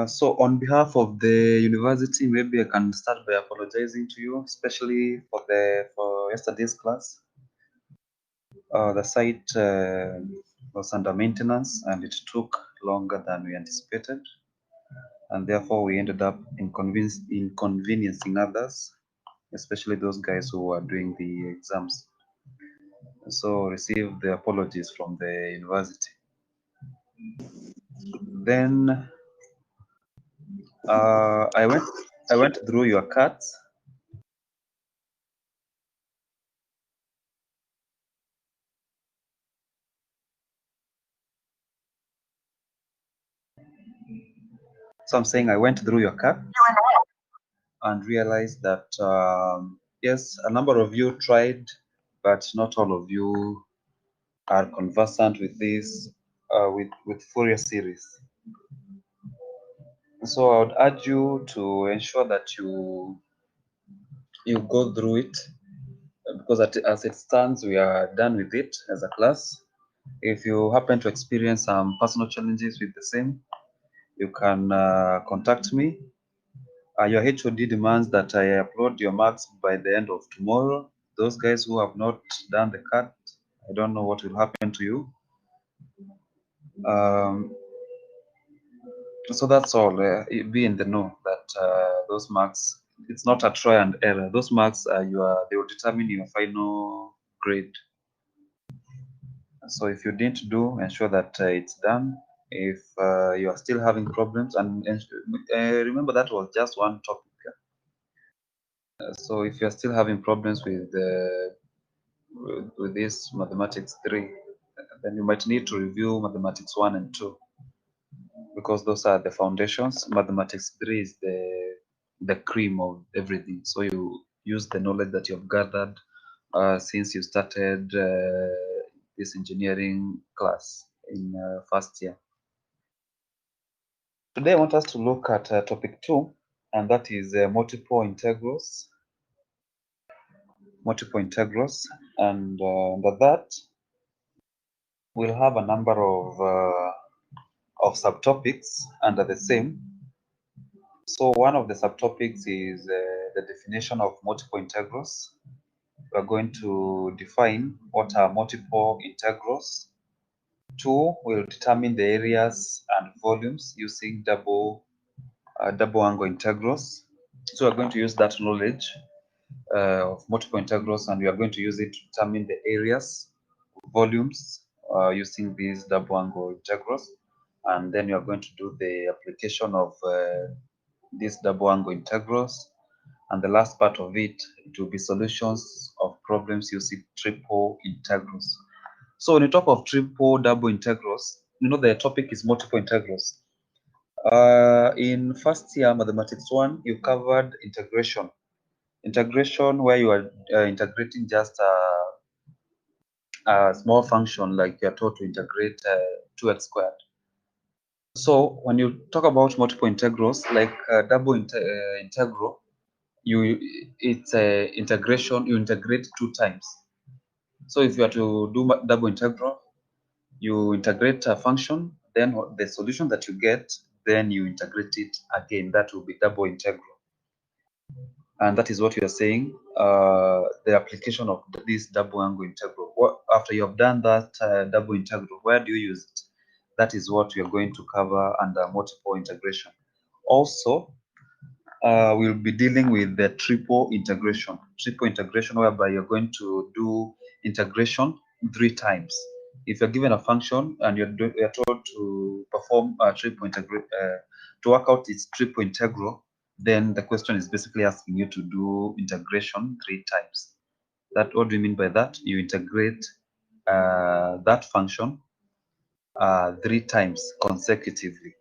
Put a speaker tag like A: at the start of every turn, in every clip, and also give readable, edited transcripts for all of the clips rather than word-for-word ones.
A: So on behalf of the university, maybe I can start by apologizing to you, especially for yesterday's class. The site was under maintenance and it took longer than we anticipated, and therefore we ended up inconveniencing others, especially those guys who were doing the exams. So receive the apologies from the university. Then I went through your cards. So I'm saying I went through your cards and realized that yes, a number of you tried, but not all of you are conversant with this with Fourier series. So I would urge you to ensure that you go through it, because as it stands, we are done with it as a class. If you happen to experience some personal challenges with the same, you can contact me. Your HOD demands that I upload your marks by the end of tomorrow. Those guys who have not done the cut, I don't know what will happen to you. So that's all. Be in the know that those marks, it's not a try and error. Those marks they will determine your final grade. So if you didn't do, ensure that it's done. If you are still having problems, and remember that was just one topic. So if you're still having problems with this mathematics 3, then you might need to review mathematics 1 and 2, because those are the foundations. Mathematics 3 is the cream of everything. So you use the knowledge that you've gathered since you started this engineering class in first year. Today I want us to look at topic 2, and that is multiple integrals. And under that we'll have a number of subtopics under the same. So one of the subtopics is the definition of multiple integrals. We're going to define what are multiple integrals. 2, we'll determine the areas and volumes using double angle integrals. So we're going to use that knowledge of multiple integrals, and we are going to use it to determine the areas, volumes, using these double angle integrals. And then you are going to do the application of these double angle integrals. And the last part of it will be solutions of problems using triple integrals. So when you talk of triple double integrals, you know the topic is multiple integrals. In first year mathematics 1, you covered integration. Integration where you are integrating just a small function, like you're taught to integrate 2x squared. So when you talk about multiple integrals, like double integral, it's a integration, you integrate 2 times. So if you are to do double integral, you integrate a function, then the solution that you get, then you integrate it again. That will be double integral. And that is what we are saying, the application of this double angle integral. After you have done that double integral, where do you use it? That is what we are going to cover under multiple integration. Also, we'll be dealing with the triple integration. Triple integration, whereby you're going to do integration 3 times. If you're given a function and you're told to perform a triple integral, to work out its triple integral, then the question is basically asking you to do integration 3 times. What do you mean by that? You integrate that function 3 times consecutively.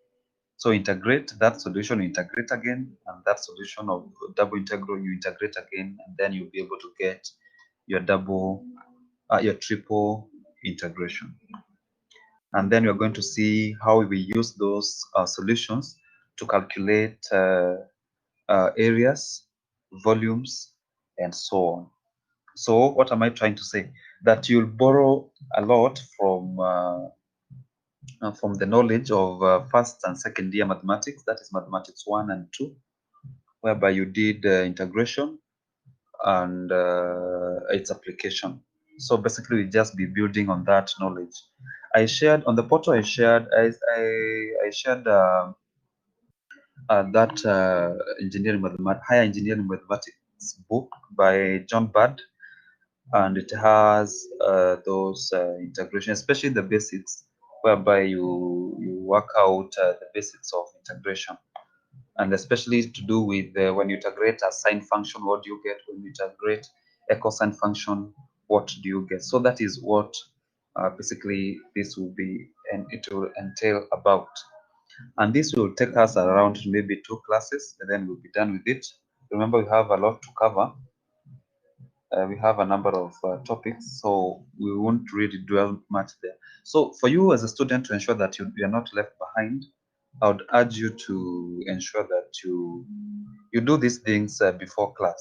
A: So integrate that solution, you integrate again, and that solution of double integral, you integrate again, and then you'll be able to get your your triple integration. And then we're going to see how we use those solutions to calculate areas, volumes, and so on. So what am I trying to say? That you'll borrow a lot from from the knowledge of first and second year mathematics, that is mathematics 1 and 2, whereby you did integration and its application. So basically, we just be building on that knowledge. I shared on the portal. I shared that higher engineering mathematics book by John Bird, and it has those integration, especially the basics, whereby you work out the basics of integration, and especially to do with when you integrate a sine function, what do you get? When you integrate a cosine function, what do you get? So that is what basically this will be, and it will entail about. And this will take us around maybe 2 classes, and then we'll be done with it. Remember, we have a lot to cover. We have a number of topics, so we won't really dwell much there. So for you as a student, to ensure that you are not left behind, I would urge you to ensure that you do these things before class.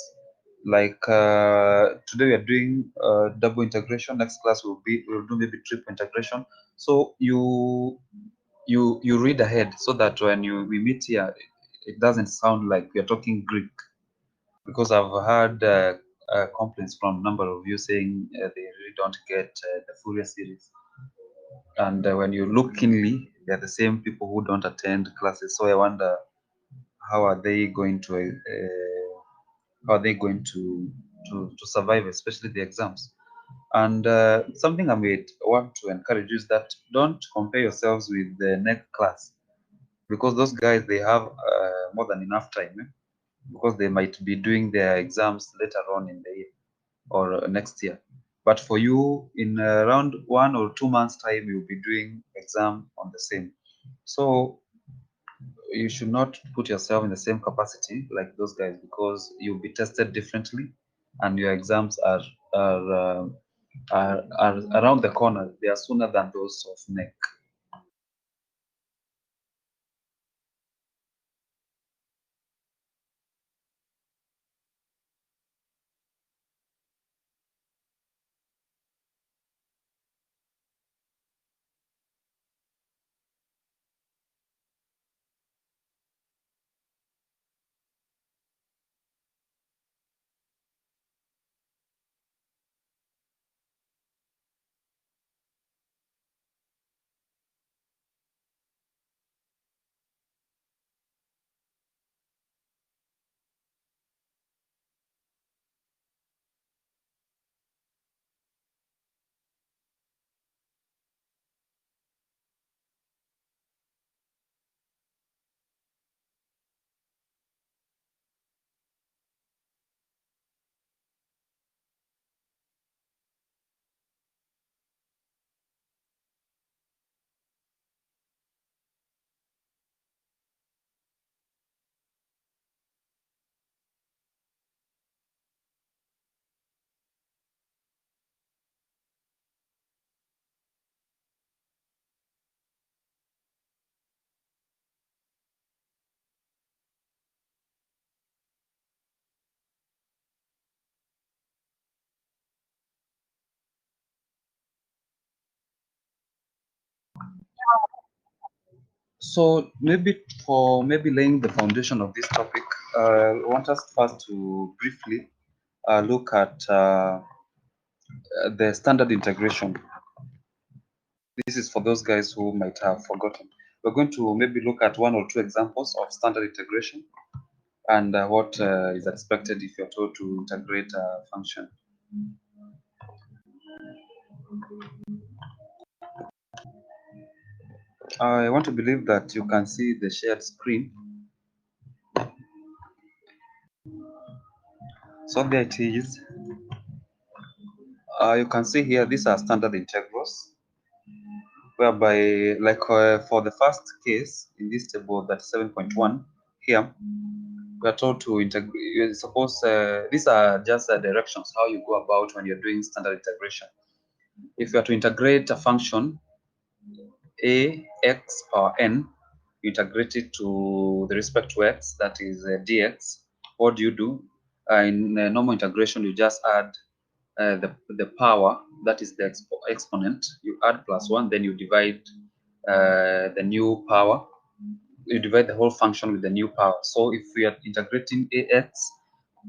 A: Like today we are doing double integration. Next class we'll do maybe triple integration. So you read ahead, so that when we meet here, it doesn't sound like we are talking Greek, because I've heard complaints from a number of you saying they really don't get the Fourier series. And when you look keenly, they're the same people who don't attend classes. So I wonder, how are they going to survive, especially the exams? And something I might want to encourage you is that don't compare yourselves with the next class, because those guys, they have more than enough time, because they might be doing their exams later on in the year or next year. But for you, in around 1 or 2 months time, you'll be doing exam on the same. So you should not put yourself in the same capacity like those guys, because you'll be tested differently, and your exams are around the corner. They are sooner than those of NEC. So maybe laying the foundation of this topic, I want us first to briefly look at the standard integration. This is for those guys who might have forgotten. We're going to maybe look at 1 or 2 examples of standard integration, and what is expected if you're told to integrate a function. I want to believe that you can see the shared screen. So there it is. You can see here, these are standard integrals, whereby, like for the first case in this table, that 7.1 here, we are told to integrate. Suppose these are just directions how you go about when you're doing standard integration. If you are to integrate a function a x power n, you integrate it to the respect to x, that is dx. What do you do? In normal integration, you just add the power, that is the exponent. You add +1, then you divide the new power. You divide the whole function with the new power. So if we are integrating ax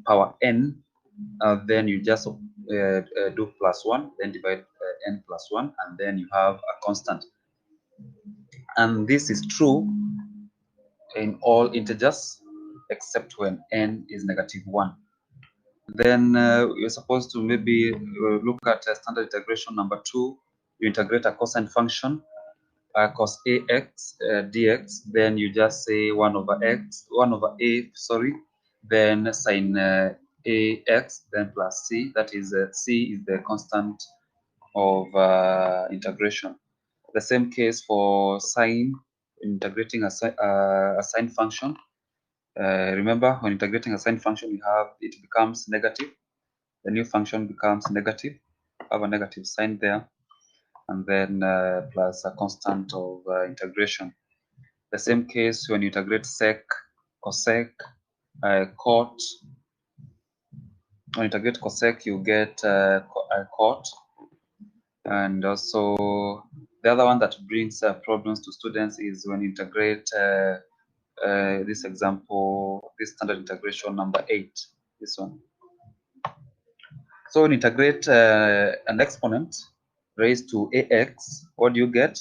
A: power n, then you just do +1, then divide n +1, and then you have a constant. And this is true in all integers except when n is -1. Then you're supposed to maybe look at standard integration number 2. You integrate a cosine function, cos ax dx, then you just say 1 over a, sorry, then sine ax, then plus c. That is c is the constant of integration. The same case for sine, integrating a sine function. Remember, when integrating a sine function, it becomes negative. The new function becomes negative. Have a negative sign there, and then plus a constant of integration. The same case when you integrate sec, cosec, cot. When you integrate cosec, you get cot. And also, the other one that brings problems to students is when you integrate this example, this standard integration number 8, this one. So when you integrate an exponent raised to ax, what do you get?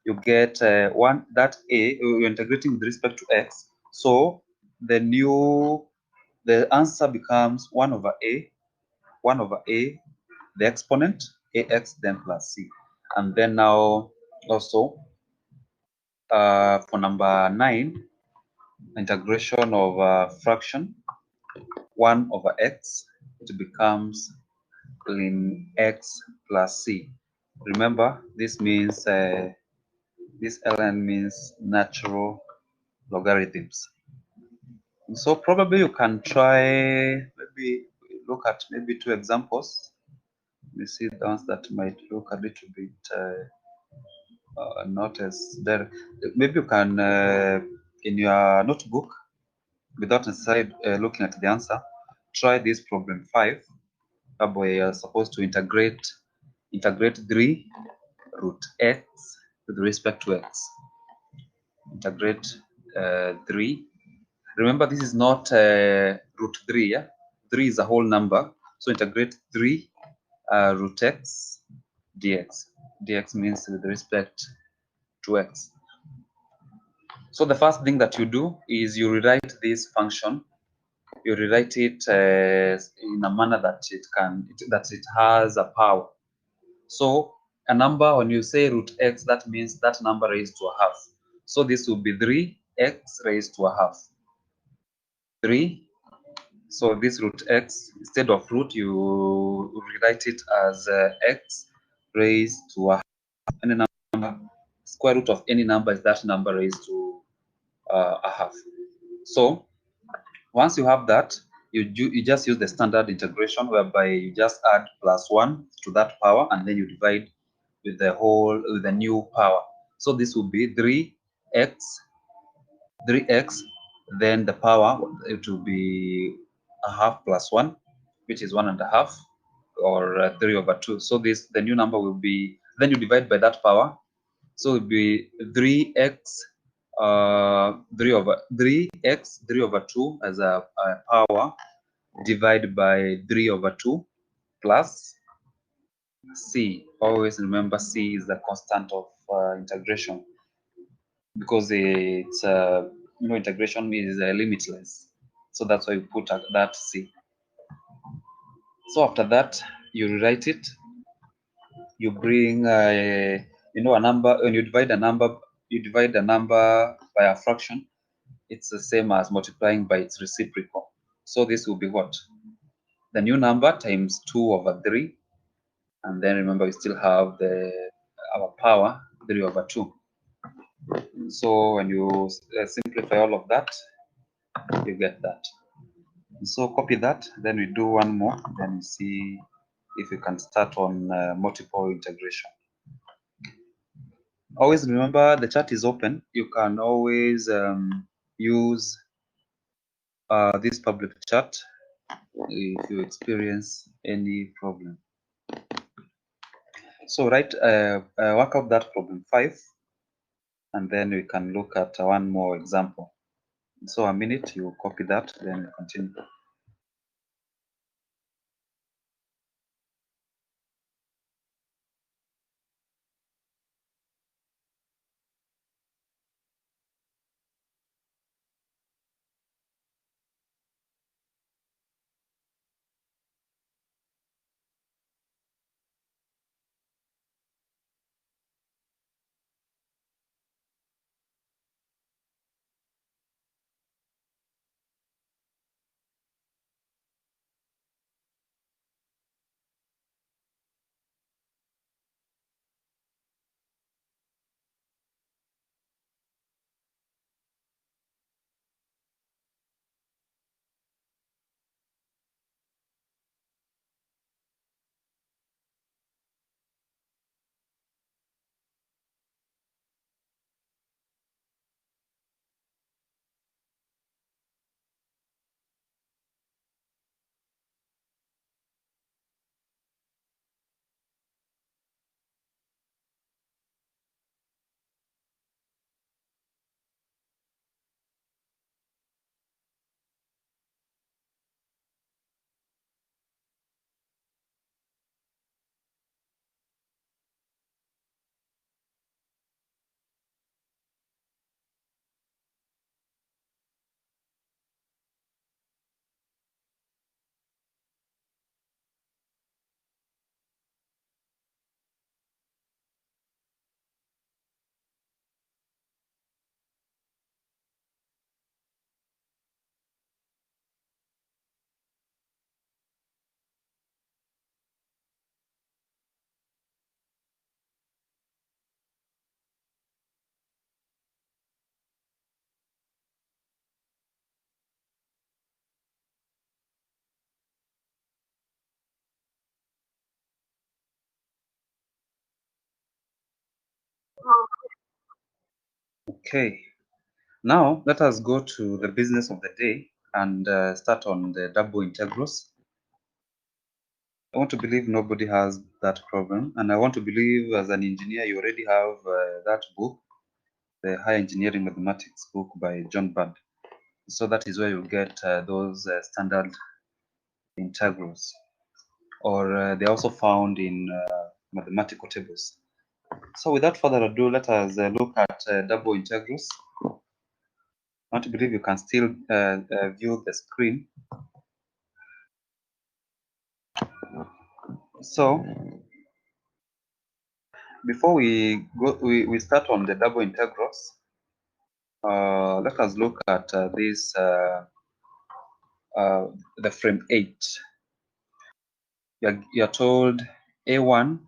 A: You get that a, you're integrating with respect to x. So the answer becomes 1 over a, the exponent, ax, then plus c. And then now also for number 9, integration of fraction 1 over x, it becomes ln x plus c. Remember, this means this ln means natural logarithms. So probably you can try, maybe look at maybe 2 examples. You see the ones that might look a little bit not as there. Maybe you can in your notebook, without necessarily looking at the answer, try this problem 5, where you are supposed to integrate 3 root x with respect to x. Integrate 3. Remember, this is not root 3, yeah? 3 is a whole number. So integrate 3 root x dx. dx means with respect to x. So the first thing that you do is you rewrite this function. You rewrite it in a manner that it has a power. So a number, when you say root x, that means that number raised to a half. So this will be 3x raised to a half. 3. So this root x, instead of root, you rewrite it as x raised to a half. Any number, square root of any number is that number raised to a half. So once you have that, you just use the standard integration, whereby you just add +1 to that power, and then you divide with the new power. So this will be 3x, then the power, it will be a half plus 1, which is 1.5, or 3 over 2. So the new number will be, then you divide by that power. So it will be 3x 3 over 2 as a power, divided by 3 over 2 plus c. Always remember c is the constant of integration, because it's integration is limitless. So that's why you put that c. So after that, you rewrite it. You bring a number. When you divide a number, by a fraction. It's the same as multiplying by its reciprocal. So this will be what? The new number times 2 over 3. And then remember, we still have our power, 3 over 2. So when you simplify all of that, you get that. So copy that, then we do one more, then we see if we can start on multiple integration. Always remember, the chat is open. You can always use this public chat if you experience any problem. So work out that problem 5. and then we can look at one more example. So a minute, you copy that, then we continue. Okay, now let us go to the business of the day and start on the double integrals. I want to believe nobody has that problem, and I want to believe as an engineer you already have that book, the High Engineering Mathematics book by John Bird. So that is where you get those standard integrals, or they're also found in mathematical tables. So without further ado, let us look at double integrals. I want to believe you can still view the screen. So before we go, we start on the double integrals. Let us look at this, the frame 8. You're told A1,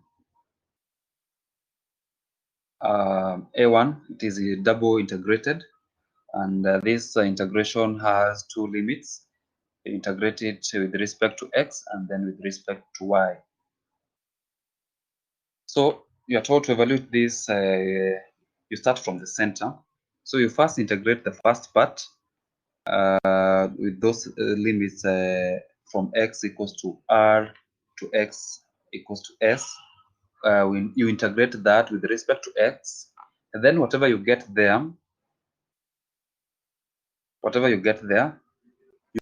A: A1, it is double integrated, and this integration has two limits. You integrate it with respect to x and then with respect to y. So you're told to evaluate this, you start from the center. So you first integrate the first part with those limits from x equals to r to x equals to s. When you integrate that with respect to x, and then whatever you get there,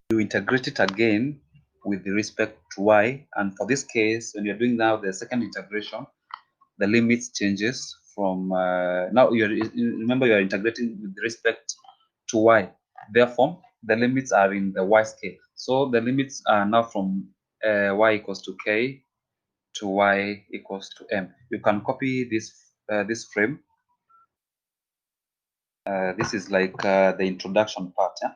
A: you integrate it again with respect to y. And for this case, when you're doing now the second integration, the limits changes from now remember you're integrating with respect to y. Therefore, the limits are in the y scale. So the limits are now from y equals to k to y equals to m. You can copy this frame. This is like the introduction part. Yeah?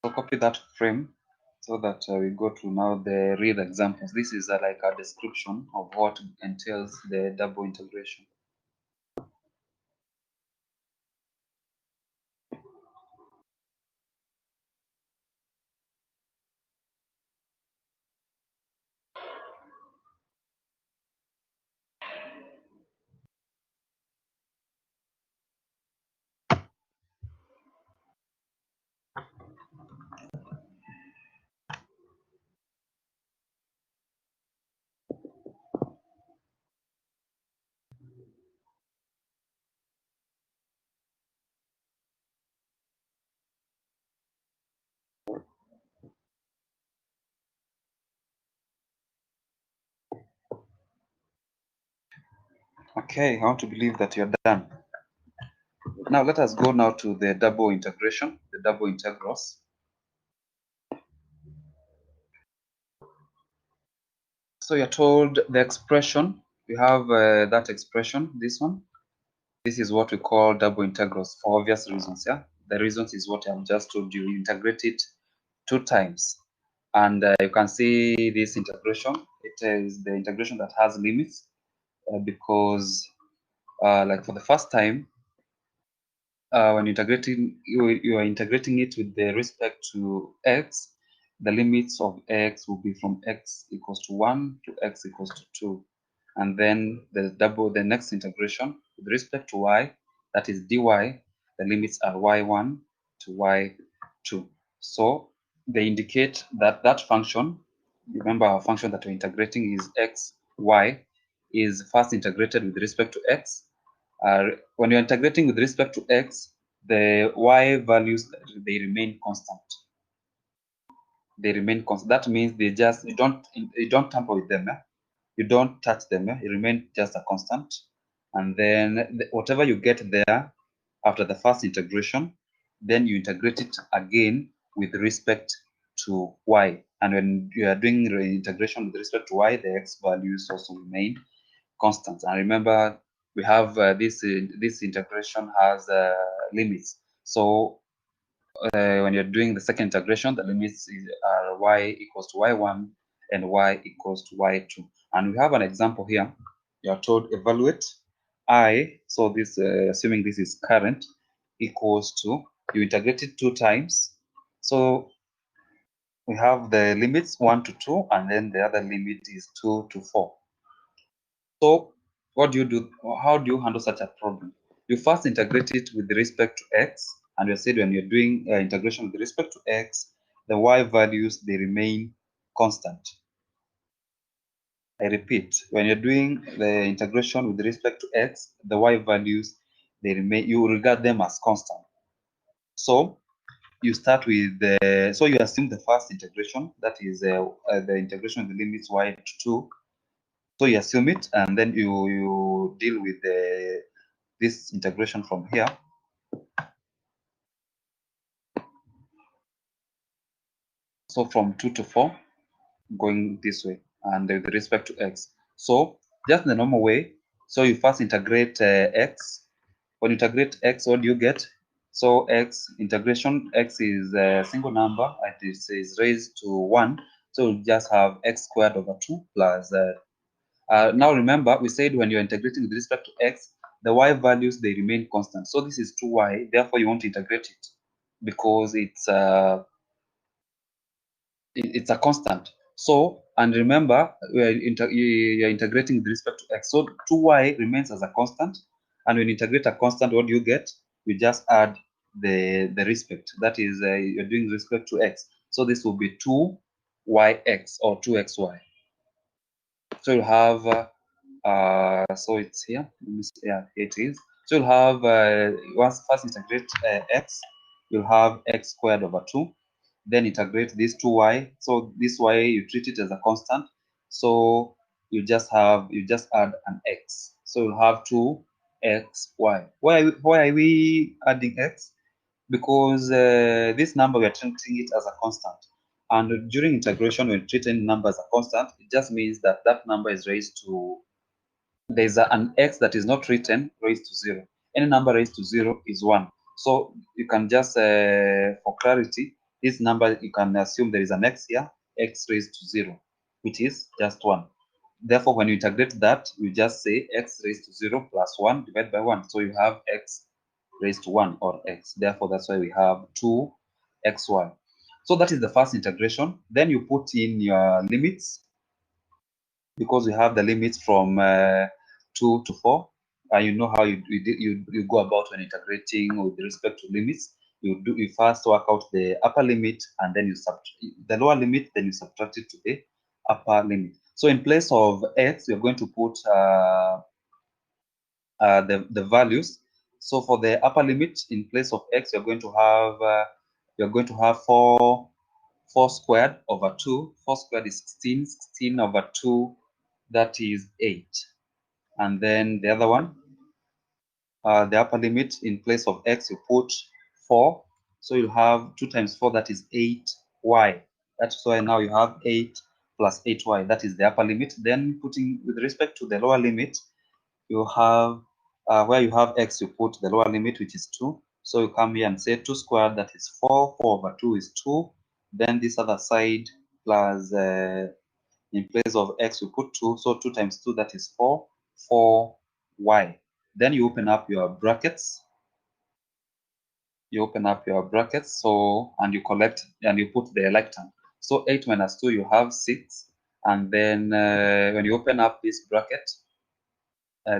A: So copy that frame so that we go to now the real examples. This is like a description of what entails the double integration. Okay, I want to believe that you're done. Now let us go now to the double integration, the double integrals. So you're told the expression, you have that expression, this one. This is what we call double integrals for obvious reasons. Yeah, the reasons is what I've just told you. You integrate it 2 times, and you can see this integration. It is the integration that has limits because, like for the first time, when integrating, you are integrating it with the respect to x. The limits of x will be from x equals to 1 to x equals to 2. And then the next integration with respect to y, that is dy, the limits are y1 to y2. So they indicate that that function, remember our function that we're integrating is x, y, is first integrated with respect to x. When you're integrating with respect to x, the y values, they remain constant. They remain constant. That means they just, you don't tamper with them. You don't touch them. It remains just a constant. And then whatever you get there after the first integration, then you integrate it again with respect to y. And when you are doing integration with respect to y, the x values also remain constant. And remember, we have this integration has limits. So when you're doing the second integration, the limits are y equals to y1 and y equals to y2. And we have an example here. You are told evaluate I, so this assuming this is current, equals to, you integrate it 2 times. So we have the limits 1 to 2, and then the other limit is 2 to 4. So what do you do? How do you handle such a problem? You first integrate it with respect to x, and you said when you're doing integration with respect to x, the y values, they remain constant. I repeat, when you're doing the integration with respect to x, the y values, they remain, you regard them as constant. So you start with the, so you assume the first integration, that is the integration of the limits y to 2. So you assume it, and then you deal with this integration from here. So from 2 to 4, going this way, and with respect to x. So just the normal way. So you first integrate x. When you integrate x, what do you get? So x integration, x is a single number, and it is raised to 1. So you just have x squared over 2 plus now remember, we said when you're integrating with respect to x, the y values, they remain constant. So this is 2y, therefore you want to integrate it because it's a constant. So, and remember, you're integrating with respect to x. So 2y remains as a constant. And when you integrate a constant, what do you get? You just add the respect. That is, you're doing respect to x. So this will be 2yx or 2xy. So you have so it's here. Let me see. Yeah, here it is. So you'll have once first integrate x, you'll have x squared over 2. Then integrate this 2y. So this y, you treat it as a constant. So you just add an x. So you'll have 2xy. Why are we adding x? Because this number, we are treating it as a constant. And during integration, when treating number as a constant, it just means that that number is raised to, there's an x that is not written raised to 0. Any number raised to 0 is 1. So you can just, for clarity, this number, you can assume there is an x here, x raised to 0, which is just 1. Therefore, when you integrate that, you just say x raised to 0 plus 1 divided by 1. So you have x raised to 1, or x. Therefore, that's why we have 2xy. So that is the first integration. Then you put in your limits, because we have the limits from 2 to 4. You know how you go about when integrating with respect to limits. You first work out the upper limit, and then you subtract the lower limit, then you subtract it to the upper limit. So in place of x, you're going to put the values. So for the upper limit, in place of x, you're going to have 4 squared over 2. 4 squared is 16. 16 over 2, that is 8. and then the other one, the upper limit, in place of x, you put 4. So you'll have 2 times 4, that is 8y. That's why now you have 8 plus 8y. That is the upper limit. Then putting with respect to the lower limit, you have where you have x, you put the lower limit, which is 2. So you come here and say 2 squared, that is 4. 4 over 2 is 2. Then this other side plus in place of x, you put 2. So 2 times 2, that is 4. 4y. Then you open up your brackets. You open up your brackets, so, and you collect and you put the like term. So 8 minus 2, you have 6. And then when you open up this bracket,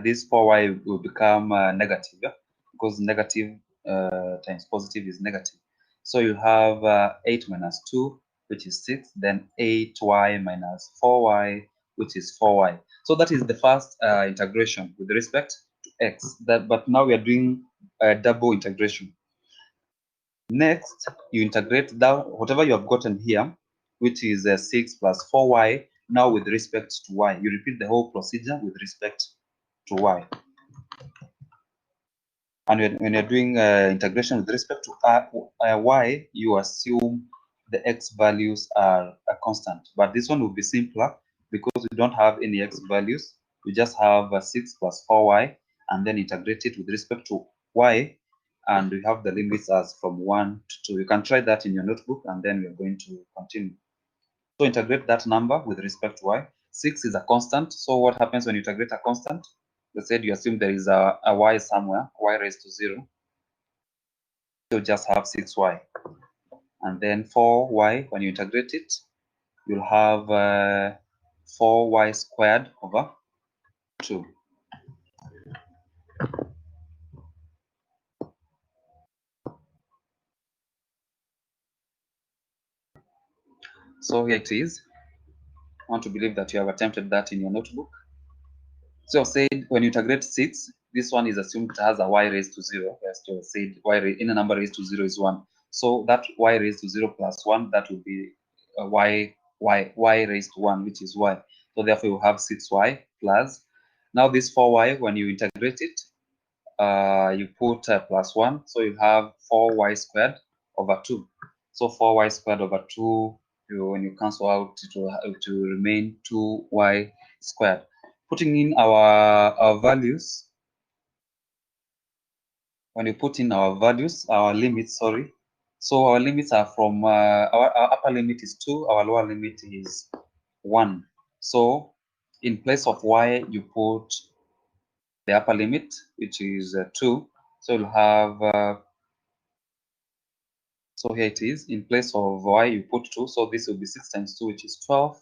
A: this 4y will become negative, yeah? Because negative times positive is negative. So you have 8 minus 2, which is 6, then 8y minus 4y, which is 4y. So that is the first integration with respect to x. But now we are doing a double integration. Next, you integrate down whatever you have gotten here, which is 6 plus 4y, now with respect to y. You repeat the whole procedure with respect to y. And when you're doing integration with respect to y, you assume the x values are a constant. But this one will be simpler because we don't have any x values. We just have 6 plus 4y, and then integrate it with respect to y, and we have the limits as from 1 to 2. You can try that in your notebook, and then we're going to continue. So integrate that number with respect to y. 6 is a constant. So what happens when you integrate a constant? They said you assume there is a y somewhere, y raised to 0. You just have 6y. And then 4y, when you integrate it, you'll have 4y squared over 2. So here it is. I want to believe that you have attempted that in your notebook. So said when you integrate 6, this one is assumed it has a y raised to 0. Yes, so said in a number raised to 0 is 1. So that y raised to 0 plus 1, that will be y raised to 1, which is y. So therefore you have 6y plus. Now this 4y, when you integrate it, you put plus 1. So you have 4y squared over 2. So 4y squared over 2, when you cancel out, it will remain 2y squared. Putting in our values, when you put in our values, our limits, sorry. So our limits are from, our upper limit is 2, our lower limit is 1. So in place of y, you put the upper limit, which is 2. So you'll have, so here it is. In place of y, you put 2. So this will be 6 times 2, which is 12,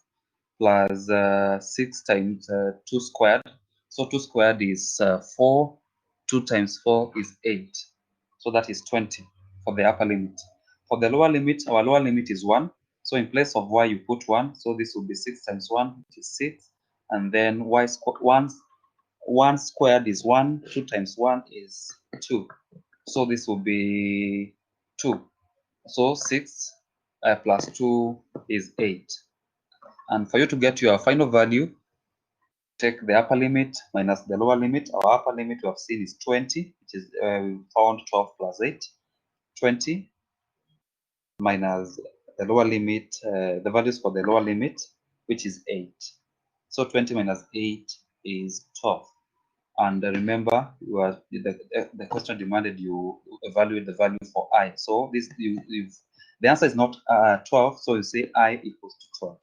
A: plus 6 times 2 squared. So 2 squared is 4. 2 times 4 is 8. So that is 20 for the upper limit. For the lower limit, our lower limit is 1. So in place of y, you put 1. So this will be 6 times 1, which is 6. And then y squared, 1 squared is 1. 2 times 1 is 2. So this will be 2. So 6 plus 2 is 8. And for you to get your final value, take the upper limit minus the lower limit. Our upper limit we have seen is 20, which is we found 12 plus 8. 20 minus the lower limit, the values for the lower limit, which is 8. So 20 minus 8 is 12. And remember, the question demanded you evaluate the value for I. So this the answer is not 12, so you say I equals to 12.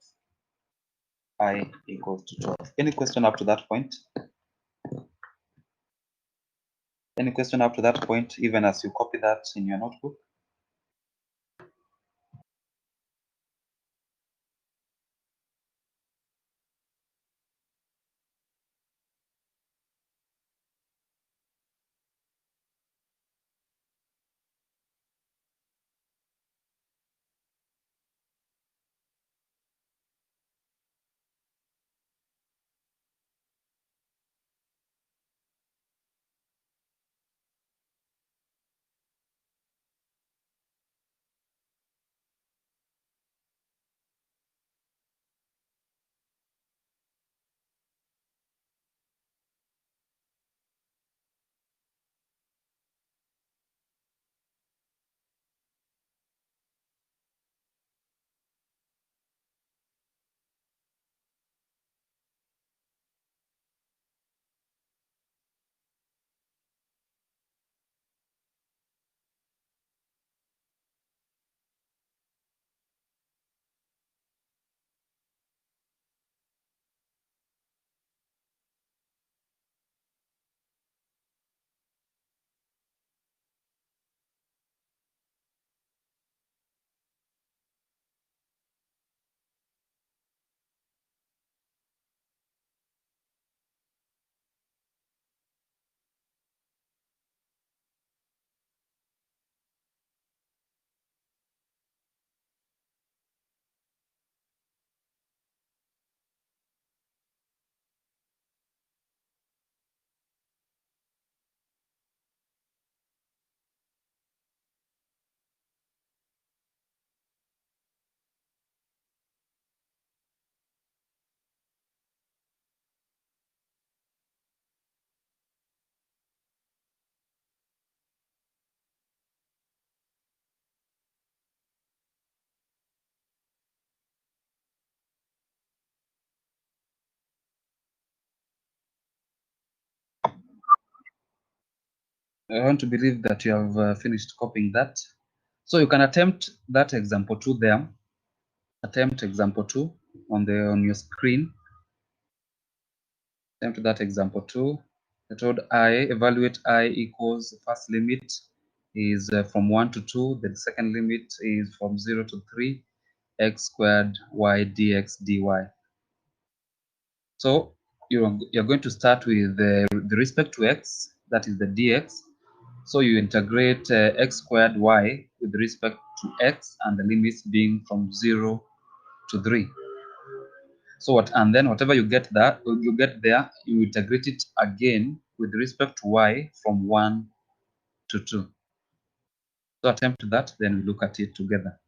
A: I equals to 12. Any question up to that point? Any question up to that point, even as you copy that in your notebook? I want to believe that you have finished copying that. So you can attempt that example 2 there. Attempt example 2 on your screen. Attempt that example 2. I told I evaluate I equals the first limit is from 1 to 2. The second limit is from 0 to 3. X squared y dx dy. So you're going to start with the respect to x, that is the dx. So you integrate x squared y with respect to x, and the limits being from 0 to 3. So and then whatever you get there, you integrate it again with respect to y from 1 to 2. So attempt that, then we look at it together.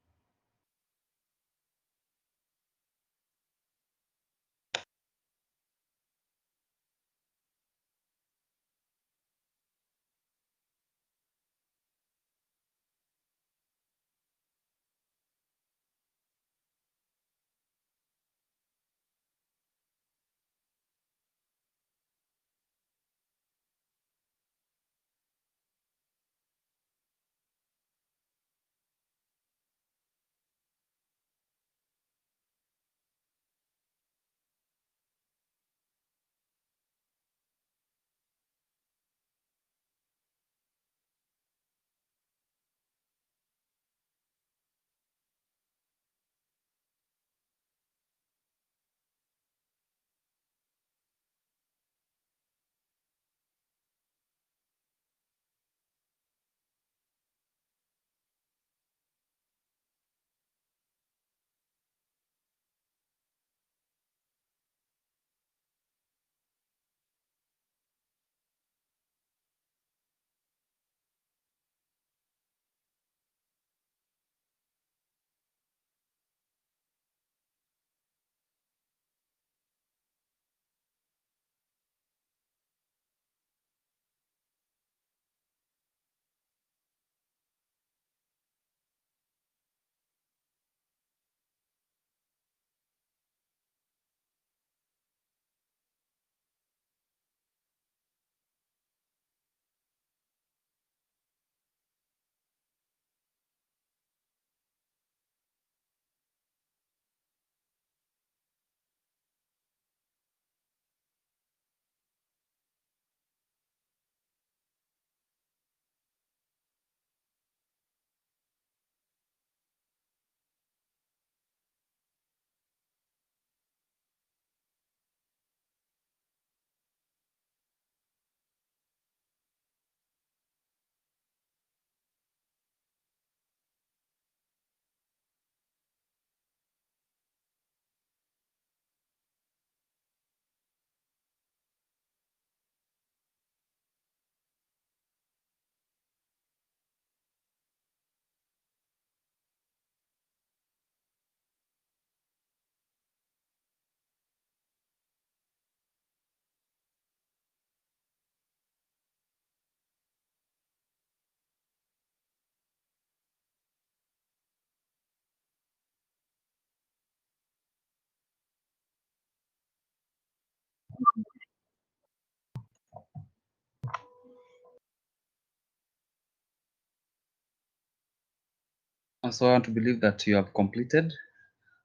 A: So I want to believe that you have completed.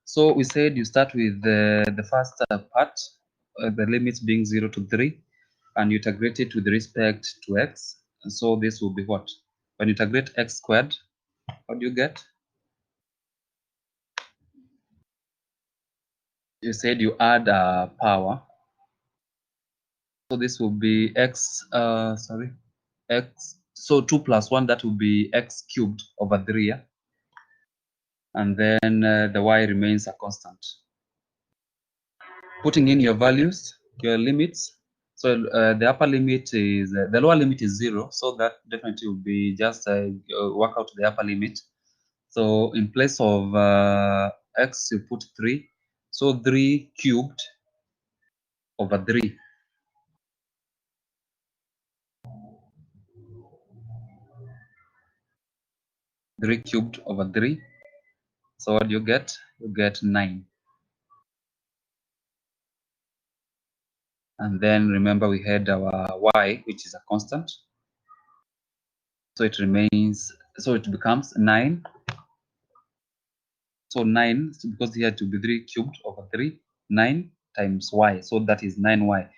A: So we said you start with the first part, the limits being 0 to 3, and you integrate it with respect to x. And so this will be what? When you integrate x squared, what do you get? You said you add a power. So this will be x, x. So 2 plus 1, that will be x cubed over 3. Yeah? And then the y remains a constant. Putting in your values, your limits. So the upper limit is, the lower limit is 0. So that definitely will be just work out the upper limit. So in place of x, you put 3. So 3 cubed over 3. 3 cubed over 3. So what do you get? You get 9. And then remember we had our y, which is a constant. So it remains, so it becomes 9. So 9, because here to be 3 cubed over 3, 9 times y. So that is 9y.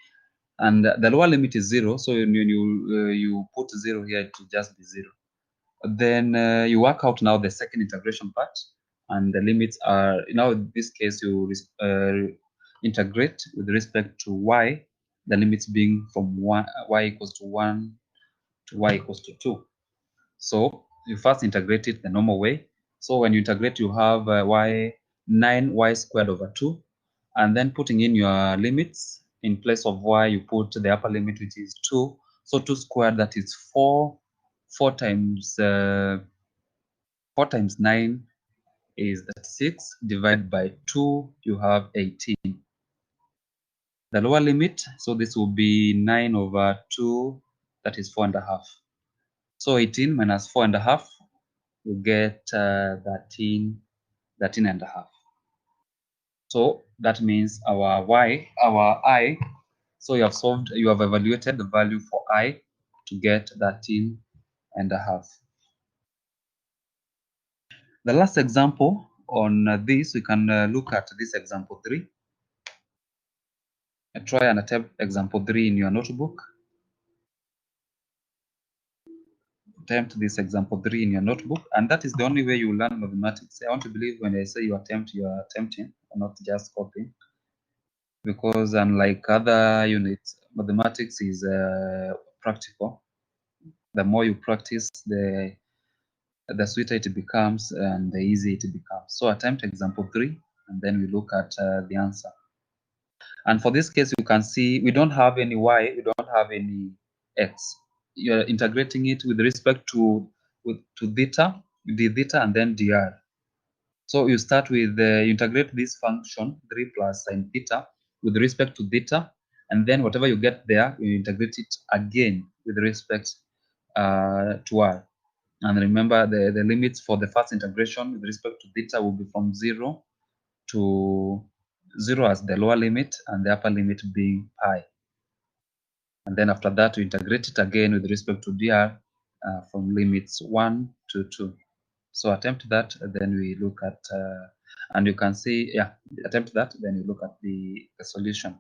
A: And the lower limit is 0. So you put 0 here to just be 0. Then you work out now the second integration part. And the limits are, now in this case, you integrate with respect to y, the limits being from y equals to 1 to y equals to 2. So you first integrate it the normal way. So when you integrate, you have 9y squared over 2. And then putting in your limits, in place of y, you put the upper limit, which is 2. So 2 squared, that is 4. 4 times 4 times 9 is 6. Divided by 2, you have 18. The lower limit, so this will be 9 over 2, that is 4.5. So 18 minus 4.5, you get 13 and a half. So that means our I, so you have evaluated the value for I to get 13 and a half. The last example on this, we can look at this example 3. Try and attempt example 3 in your notebook. Attempt this example 3 in your notebook, and that is the only way you learn mathematics. I want to believe when I say you are attempting, not just copying, because unlike other units, mathematics is practical. The more you practice, the sweeter it becomes and the easier it becomes. So attempt example 3, and then we look at the answer. And for this case, you can see we don't have any y, we don't have any x. You're integrating it with respect to theta, d theta, and then dr. So you start with you integrate this function 3 plus sine theta with respect to theta, and then whatever you get there, you integrate it again with respect to r. And remember, the limits for the first integration with respect to theta will be from 0 to 0 as the lower limit, and the upper limit being pi. And then after that, we integrate it again with respect to dr from limits 1 to 2. So attempt that, then we look at, and you can see, yeah, attempt that, then you look at the solution.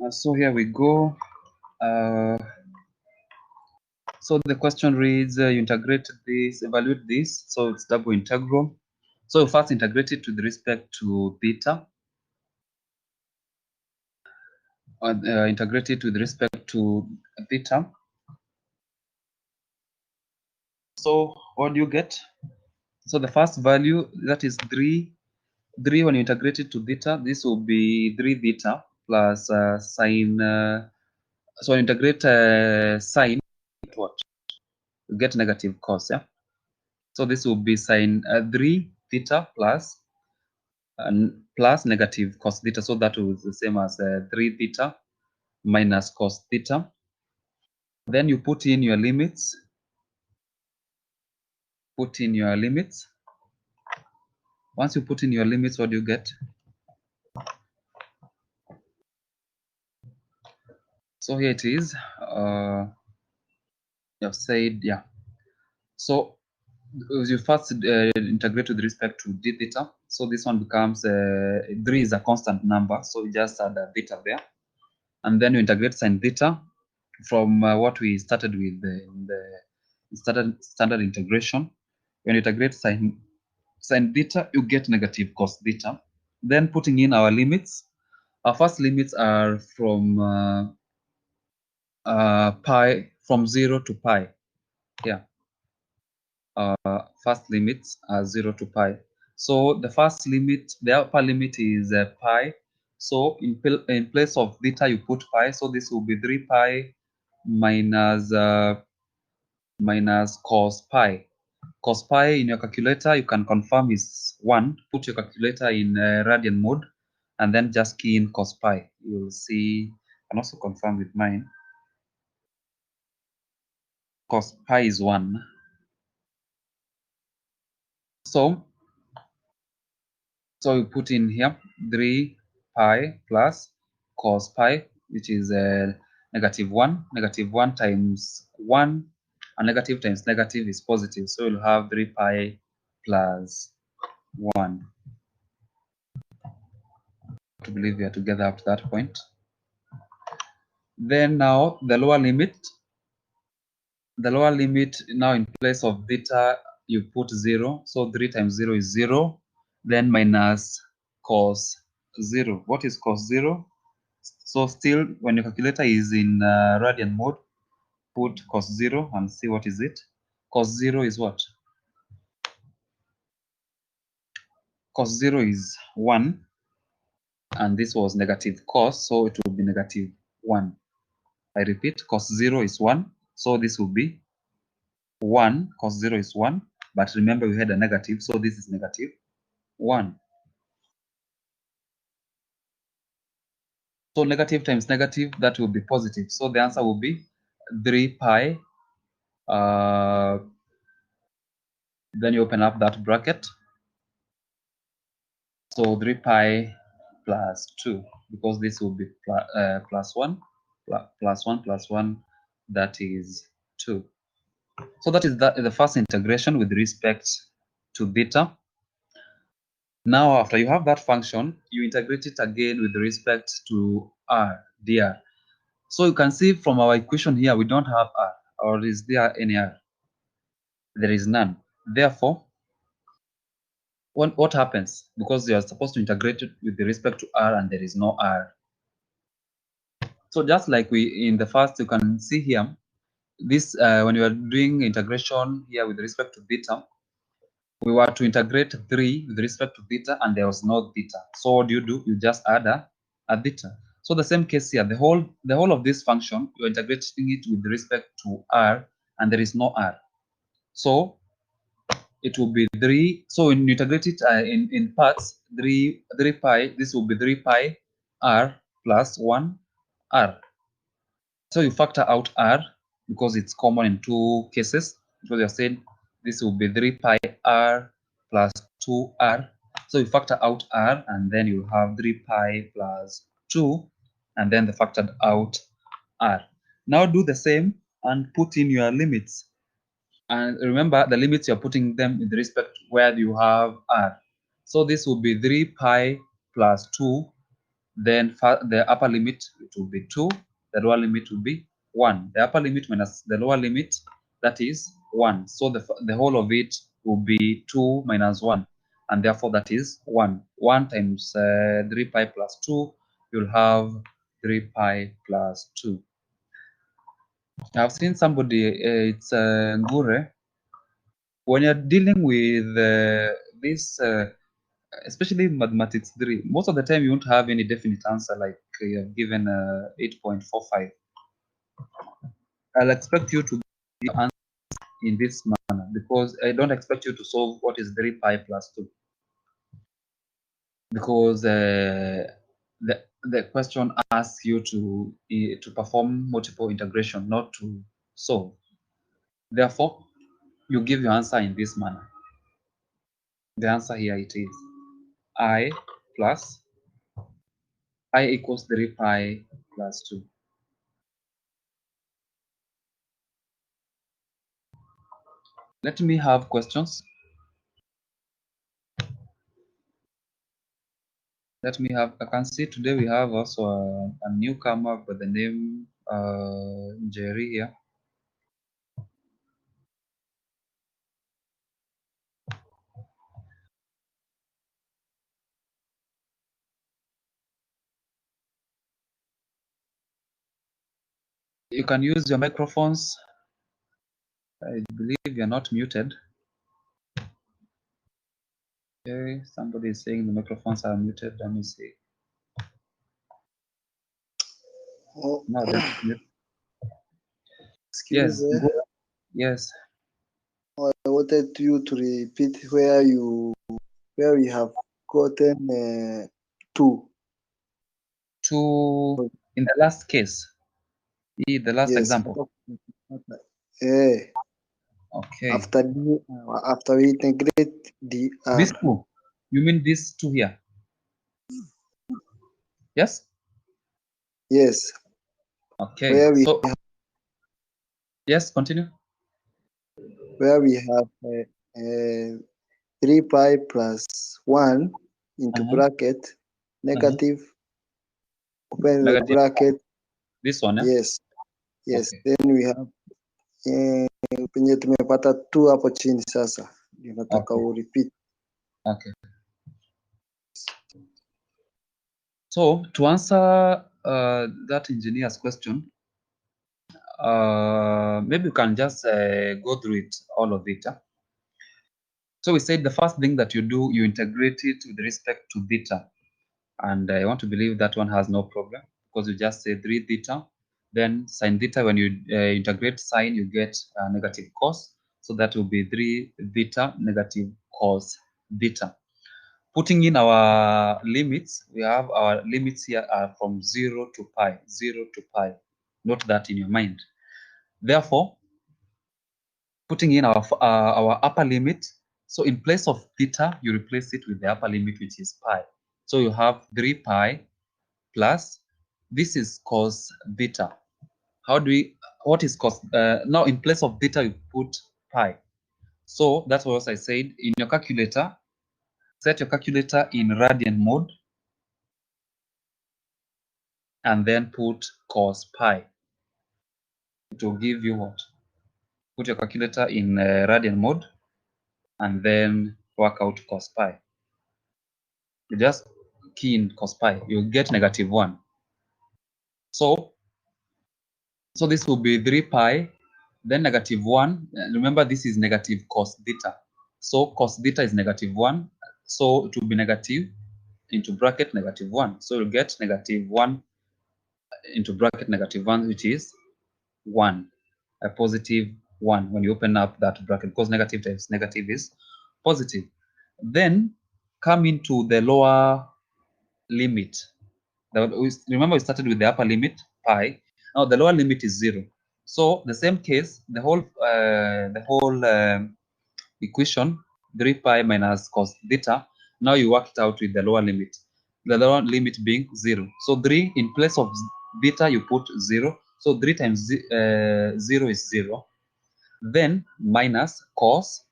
A: So here we go. So the question reads, you integrate this, evaluate this. So it's double integral. So first integrate it with respect to theta. Integrate it with respect to theta. So what do you get? So the first value, that is 3. 3, when you integrate it to theta, this will be 3 theta plus sine. So when you integrate sine, what? You get negative cos, yeah? So this will be sine 3 theta plus negative cos theta. So that was the same as 3 theta minus cos theta. Then you put in your limits. Put in your limits. Once you put in your limits, what do you get? So here it is. You've said, yeah. So you first integrate with respect to d theta. So this one becomes 3 is a constant number. So we just add a theta there. And then you integrate sine theta from what we started with in the standard integration. When you integrate sine theta, you get negative cos theta. Then putting in our limits. Our first limits are from pi, from 0 to pi. Yeah. First limits are 0 to pi. So the first limit, the upper limit is pi. So in place of theta, you put pi. So this will be 3 pi minus cos pi. Cos pi in your calculator, you can confirm is 1. Put your calculator in radian mode and then just key in cos pi. You'll see, I can also confirm with mine. Cos pi is 1. So you put in here 3 pi plus cos pi, which is negative 1. Negative 1 times 1, and negative times negative is positive. So you'll have 3 pi plus 1. To believe we are together up to that point. Then now the lower limit. The lower limit, now in place of theta, you put 0. So 3 times 0 is 0. Then minus cos 0. What is cos 0? So still, when your calculator is in radian mode, put cos 0 and see what is it. Cos 0 is what? Cos 0 is 1. And this was negative cos, so it will be negative 1. I repeat, cos 0 is 1. So this will be 1. Cos 0 is 1. But remember, we had a negative, so this is negative 1. So negative times negative, that will be positive. So the answer will be 3 pi. Then you open up that bracket. So 3 pi plus 2, because this will be plus 1, plus 1 plus 1, that is 2. So that is the first integration with respect to beta. Now, after you have that function, you integrate it again with respect to r, dr. So you can see from our equation here, we don't have r, or is there any r? There is none. Therefore, what happens? Because you are supposed to integrate it with respect to r and there is no r. So just like we in the first, you can see here, this when you are doing integration here with respect to beta, we were to integrate 3 with respect to beta and there was no beta. So what do? You just add a beta. So the same case here, the whole of this function, you're integrating it with respect to r and there is no r. So it will be 3. So when you integrate it in parts, 3 pi, this will be 3 pi r plus 1 r. So you factor out r because it's common in 2 cases. Because you're saying this will be 3 pi r plus 2r. So you factor out r and then you have 3 pi plus 2 and then the factored out r. Now do the same and put in your limits. And remember, the limits you're putting them with respect to where you have r. So this will be 3 pi plus 2. then the upper limit it will be 2, the lower limit will be 1. The upper limit minus the lower limit, that is 1. So the whole of it will be 2 minus 1, and therefore that is 1. 1 times 3 pi plus 2, you'll have 3 pi plus 2. I've seen somebody, it's Ngure, when you're dealing with this, especially mathematics 3, most of the time you won't have any definite answer, like you have given 8.45. I'll expect you to give answer in this manner, because I don't expect you to solve what is 3 pi plus 2, because the question asks you to perform multiple integration, not to solve. Therefore, you give your answer in this manner. The answer here it is I plus I equals 3 pi plus 2. Let me have questions. Let me have, I can see today we have also a newcomer by the name Jerry here. You can use your microphones. I believe you're not muted. Okay, somebody is saying the microphones are muted. Let me see.
B: Oh,
A: No, they're not muted.
B: excuse
A: Yes,
B: me.
A: go. Yes.
B: I wanted you to repeat where you have gotten 2.
A: In the last case, the last
B: Yes.
A: example.
B: Eh,
A: Okay.
B: after we integrate the
A: These
B: R.
A: two. You mean these two here? Yes?
B: Yes.
A: Okay.
B: Where we
A: So, yes, continue.
B: have 3 pi plus 1 into bracket negative open the
A: Negative.
B: bracket.
A: This one, eh?
B: Yes. Yes.
A: Okay.
B: Then we have penye tumepata 2 hapo chini sasa ndio nataka
A: Okay.
B: urepeat.
A: Okay. So to answer that engineer's question, maybe you can just go through it, all of it. So we said the first thing that you do, you integrate it with respect to theta. And I want to believe that one has no problem, because you just say 3 theta. Then sine theta, when you integrate sine, you get negative cos. So that will be 3 theta negative cos theta. Putting in our limits, we have our limits here are from 0 to pi, 0 to pi. Note that in your mind. Therefore, putting in our upper limit, so in place of theta, you replace it with the upper limit, which is pi. So you have 3 pi plus, this is cos theta. What is cos? Now in place of theta, you put pi. So that's what I said. In your calculator, set your calculator in radian mode, and then put cos pi. It will give you what? Put your calculator in radian mode, and then work out cos pi. You just key in cos pi, you get negative 1. So this will be 3 pi, then negative 1. Remember, this is negative cos theta. So cos theta is negative 1. So it will be negative into bracket negative 1. So you'll get negative 1 into bracket negative 1, which is 1, a positive 1 when you open up that bracket, because negative times negative is positive. Then come into the lower limit. Remember, we started with the upper limit, pi. Now the lower limit is 0. So the same case, the whole equation, 3 pi minus cos theta, now you work it out with the lower limit. The lower limit being 0. So 3, in place of theta, you put 0. So 3 times 0 is 0. Then minus cos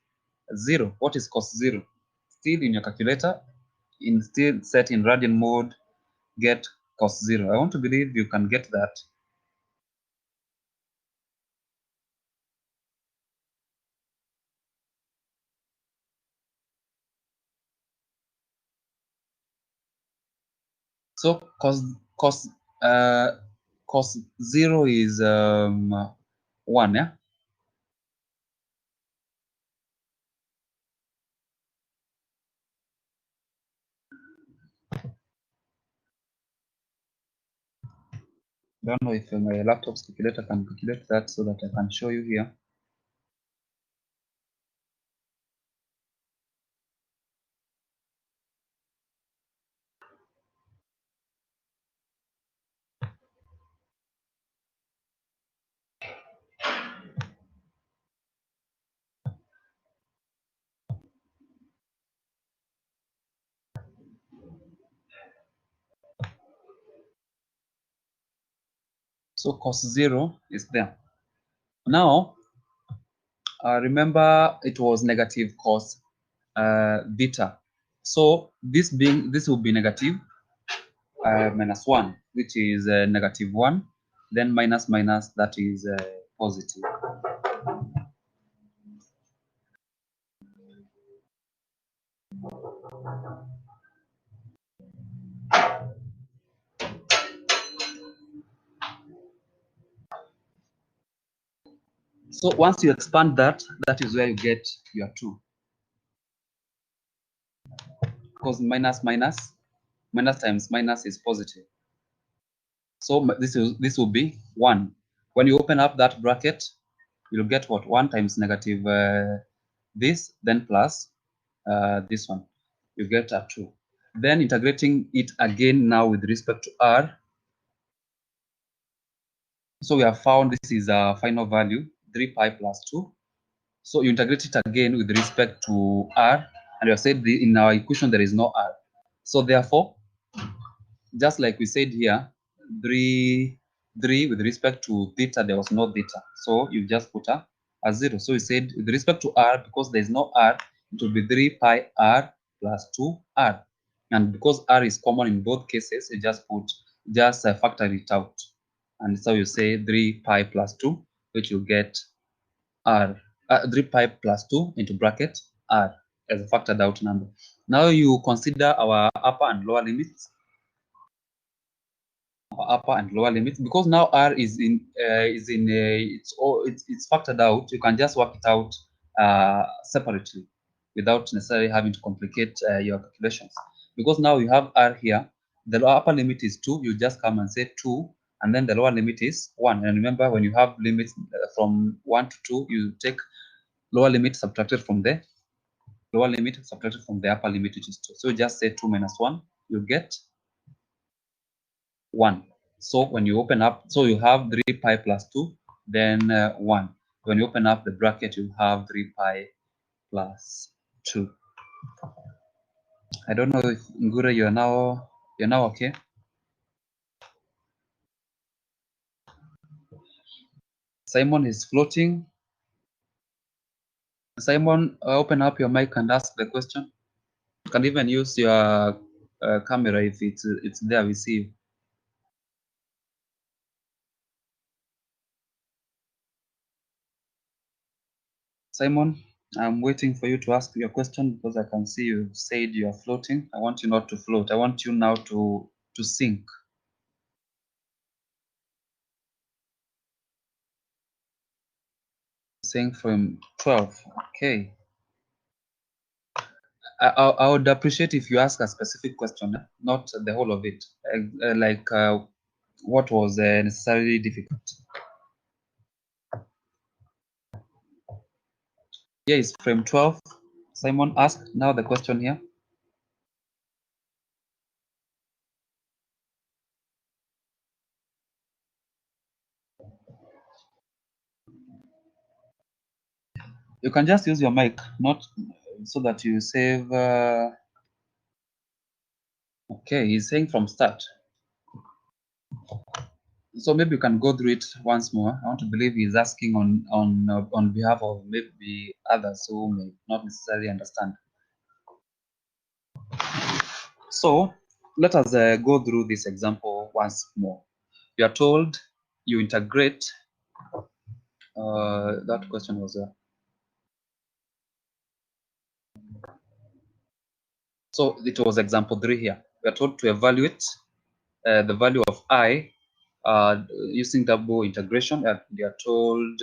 A: 0. What is cos 0? Still in your calculator, still set in radian mode, get cos 0. I want to believe you can get that. So cos 0 is 1, yeah? I don't know if my laptop's calculator can calculate that so that I can show you here. So cos 0 is there. Now, remember it was negative cos beta. So this will be negative minus 1, which is negative 1. Then minus minus, that is positive. So once you expand that, that is where you get your 2. Because minus minus, minus times minus is positive. So this will be 1. When you open up that bracket, you'll get what? 1 times negative this, then plus this one. You get a 2. Then integrating it again now with respect to r. So we have found this is a final value, 3 pi plus 2. So you integrate it again with respect to r, and you have said in our equation there is no r. So therefore, just like we said here, 3 with respect to theta, there was no theta. So you just put a 0. So we said with respect to r, because there is no r, it will be 3 pi r plus 2r. And because r is common in both cases, you just factor it out. And so you say 3 pi plus 2, which you get r, 3 pi plus 2 into bracket r as a factored out number. Now you consider our upper and lower limits. Upper and lower limits, because now r is in it's factored out. You can just work it out separately without necessarily having to complicate your calculations, because now you have r here. The upper limit is 2. You just come and say 2, and then the lower limit is 1. And remember, when you have limits from 1 to 2, you take lower limit subtracted from the upper limit, which is 2. So you just say 2 minus 1, you get 1. So when you open up, so you have 3 pi plus 2, then 1. When you open up the bracket, you have 3 pi plus 2. I don't know if Ngura, you're now okay. Simon is floating. Simon, open up your mic and ask the question. You can even use your camera if it's there. We see you. Simon, I'm waiting for you to ask your question because I can see you said you are floating. I want you not to float. I want you now to sink. Saying from 12. Okay. I would appreciate if you ask a specific question, not the whole of it. Like what was necessarily difficult. Here is frame 12. Simon asked now the question here. You can just use your mic, not so that you save. Okay, he's saying from start. So maybe you can go through it once more. I want to believe he's asking on behalf of maybe others who may not necessarily understand. So let us go through this example once more. You are told you integrate. That question was there. So it was example 3 here. We are told to evaluate the value of I using double integration. We are told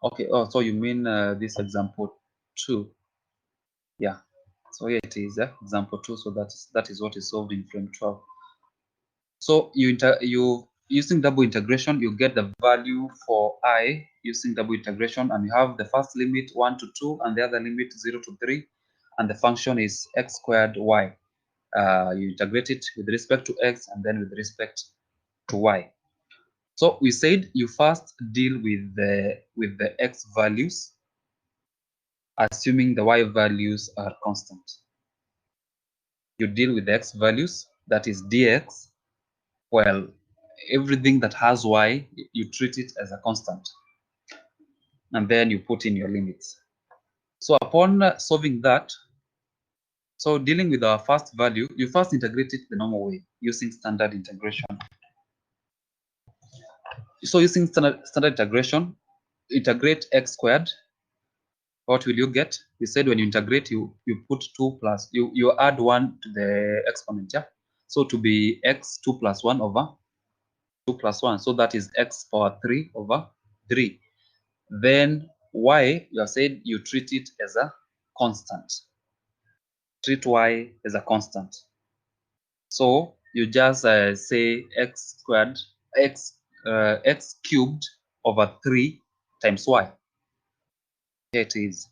A: okay. Oh, so you mean this example 2? Yeah. So here it is, example 2. So that is what is solved in frame 12. So you using double integration, you get the value for I using double integration, and you have the first limit 1 to 2 and the other limit 0 to 3, and the function is x squared y. You integrate it with respect to x and then with respect to y. So we said you first deal with the x values, assuming the y values are constant. You deal with the x values, that is dx. Well, everything that has y, you treat it as a constant, and then you put in your limits. So upon solving that, so dealing with our first value, you first integrate it the normal way using standard integration. So using standard integration, integrate x squared. What will you get? You said when you integrate, you put 2 plus, you add 1 to the exponent, yeah? So to be x 2 plus 1 over 2 plus 1. So that is x power 3 over 3. Then y, you have said you treat it as a constant. Treat y as a constant. So you just say x squared, x cubed over 3 times y. Here it is.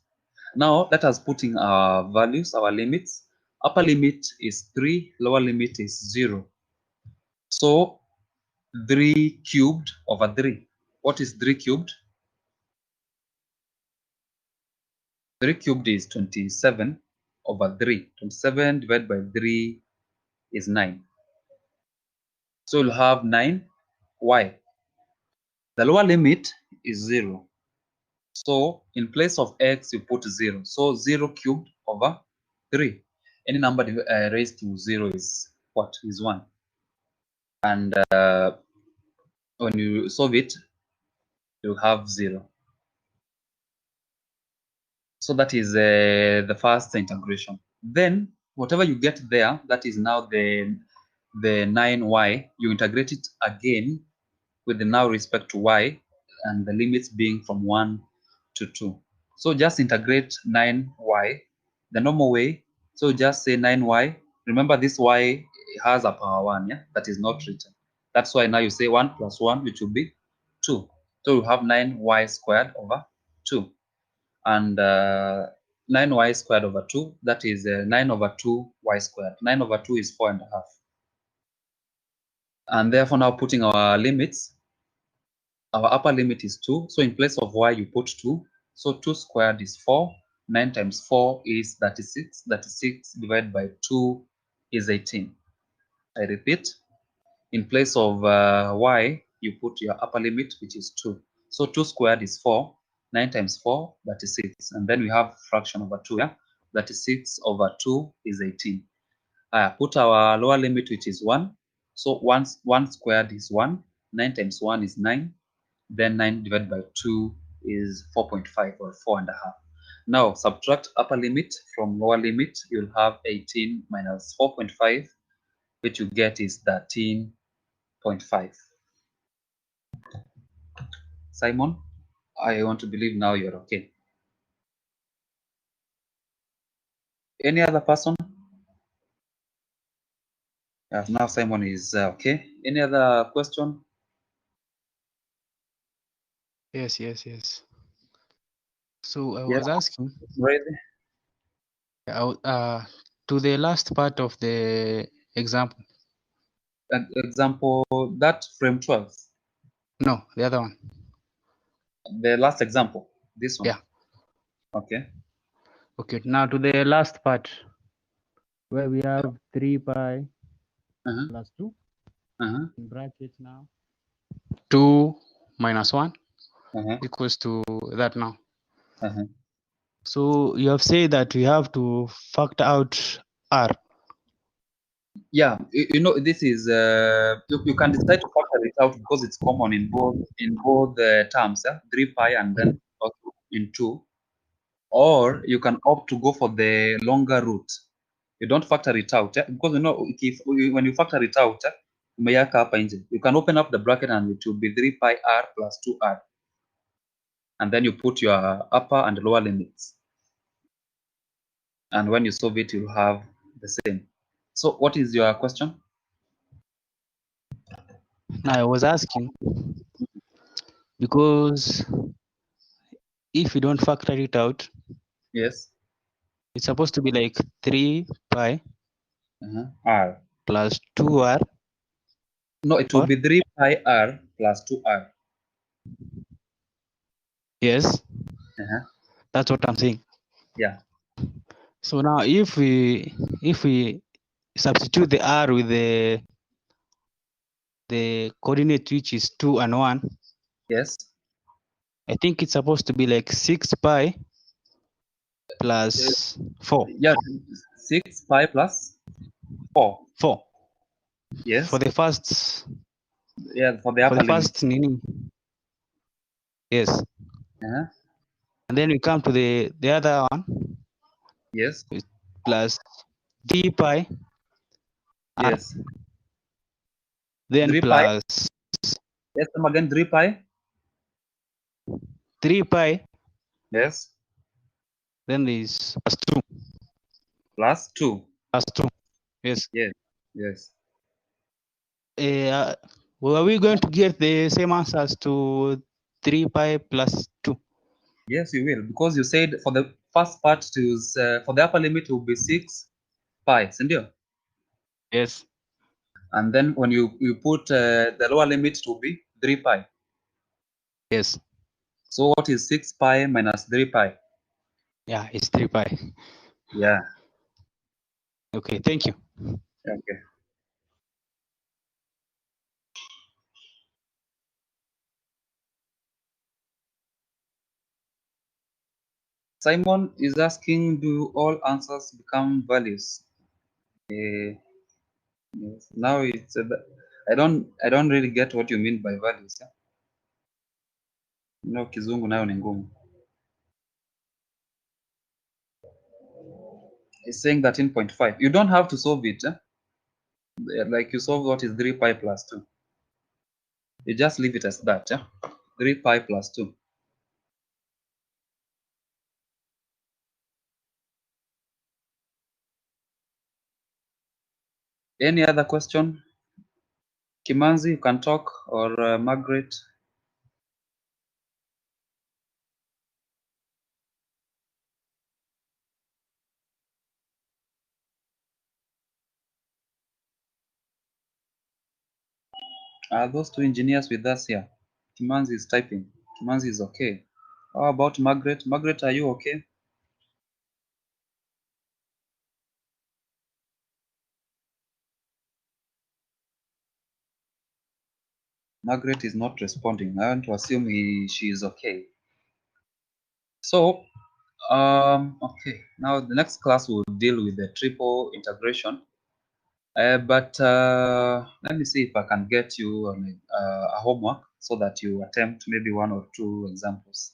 A: Now let us put in our values, our limits. Upper limit is 3, lower limit is 0. So 3 cubed over 3. What is 3 cubed? 3 cubed is 27 over 3. 27 divided by 3 is 9. So you'll have 9y. The lower limit is 0. So in place of x, you put 0. So 0 cubed over 3. Any number raised to 0 is what? Is 1. And when you solve it, you have 0. So that is the first integration. Then whatever you get there, that is now the 9y, you integrate it again with the now respect to y, and the limits being from 1 to 2. So just integrate 9y the normal way. So just say 9y. Remember this y has a power 1, yeah, that is not written. That's why now you say 1 plus 1, which will be 2. So you have 9y squared over 2. And 9y squared over 2, that is 9 over 2y squared. 9 over 2 is 4.5. And therefore now putting our limits, our upper limit is 2. So in place of y, you put 2. So 2 squared is 4. 9 times 4 is 36. 36 divided by 2 is 18. I repeat, in place of y, you put your upper limit, which is 2. So 2 squared is 4. 9 times 4, 36. And then we have fraction over 2, yeah? 36 over 2 is 18. Put our lower limit, which is 1. So 1 squared is 1. 9 times 1 is 9. Then 9 divided by 2 is 4.5 or 4.5. Now subtract upper limit from lower limit. You'll have 18 minus 4.5, which you get is 13.5. Simon, I want to believe now you're okay. Any other person? Now Simon is okay. Any other question?
C: Yes. So I
A: Yes.
C: was asking
A: Ready?
C: to the last part of the example.
A: Example, that frame 12.
C: No, the other one.
A: The last example, this one.
C: Yeah.
A: Okay.
C: Okay. Now to the last part where we have 3 pi plus 2 in bracket now. 2 minus 1 equals to that now. So you have said that we have to factor out R.
A: Yeah, you know, this is you can decide to factor it out because it's common in both terms, 3 pi and then also in 2, or you can opt to go for the longer route. You don't factor it out, because you know if when you factor it out, umeweka hapa nje, you can open up the bracket and it will be 3 pi r plus 2r, and then you put your upper and lower limits, and when you solve it you'll have the same. So what is your question?
C: Now I was asking because if you don't factor it out,
A: Yes.
C: it's supposed to be like 3 pi
A: R.
C: plus 2r.
A: No, it will
C: Or
A: be 3 pi r plus 2r.
C: yes, that's what I'm saying.
A: Yeah.
C: So now if we substitute the r with the coordinate which is 2 and 1,
A: Yes.
C: I think it's supposed to be like 6 pi plus 4.
A: Yeah. 6 pi plus 4.
C: 4
A: Yes.
C: for the first
A: Yeah, for the upper limit.
C: nini. Yes. And then we come to the other one
A: Yes.
C: plus 3 pi r,
A: Yes.
C: then
A: 3 pi.
C: plus
A: Yes, come again. 3 pi.
C: 3 pi,
A: Yes.
C: then is plus 2.
A: Plus 2.
C: Plus 2. Yes.
A: Yes. Yes.
C: Well, are we going to get the same answers to 3 pi plus 2?
A: Yes, you will, because you said for the first part to use, for the upper limit will be 6 pi, isn't it?
C: Yes.
A: And then when you put the lower limit to be 3 pi.
C: Yes.
A: So what is 6 pi minus 3 pi?
C: Yeah, it's 3 pi.
A: Yeah.
C: Okay, thank you.
A: Okay. Simon is asking, do all answers become values? Yes. Now it's I don't really get what you mean by values. Yeah? No, kizungu nayo ni ngumu. It's saying 13.5. You don't have to solve it. Like you solve what is 3 pi plus 2. You just leave it as that. 3 pi plus 2. Any other question? Kimanzi, you can talk, or Margaret. Are those two engineers with us here? Kimanzi is typing. Kimanzi is okay. How about Margaret? Margaret, are you okay? Margaret is not responding. I want to assume she is okay. So, okay. Now the next class will deal with the triple integration. But let me see if I can get you a homework so that you attempt maybe 1 or 2 examples.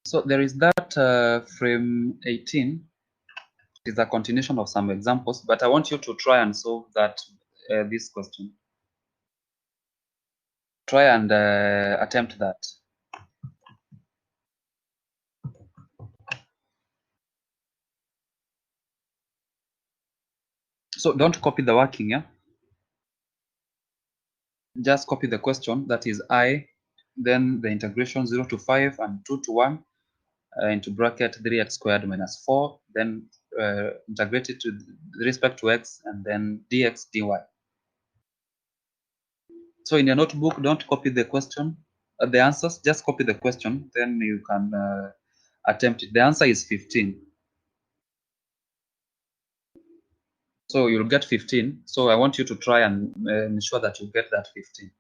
A: So there is that frame 18 is a continuation of some examples, but I want you to try and solve that this question. Try and attempt that. So don't copy the working, yeah? Just copy the question, that is I, then the integration 0 to 5 and 2 to 1 into bracket 3x squared minus 4, then integrate it with respect to x, and then dx dy. So in your notebook, don't copy the question, the answers, just copy the question, then you can attempt it. The answer is 15. So you'll get 15. So I want you to try and ensure that you get that 15.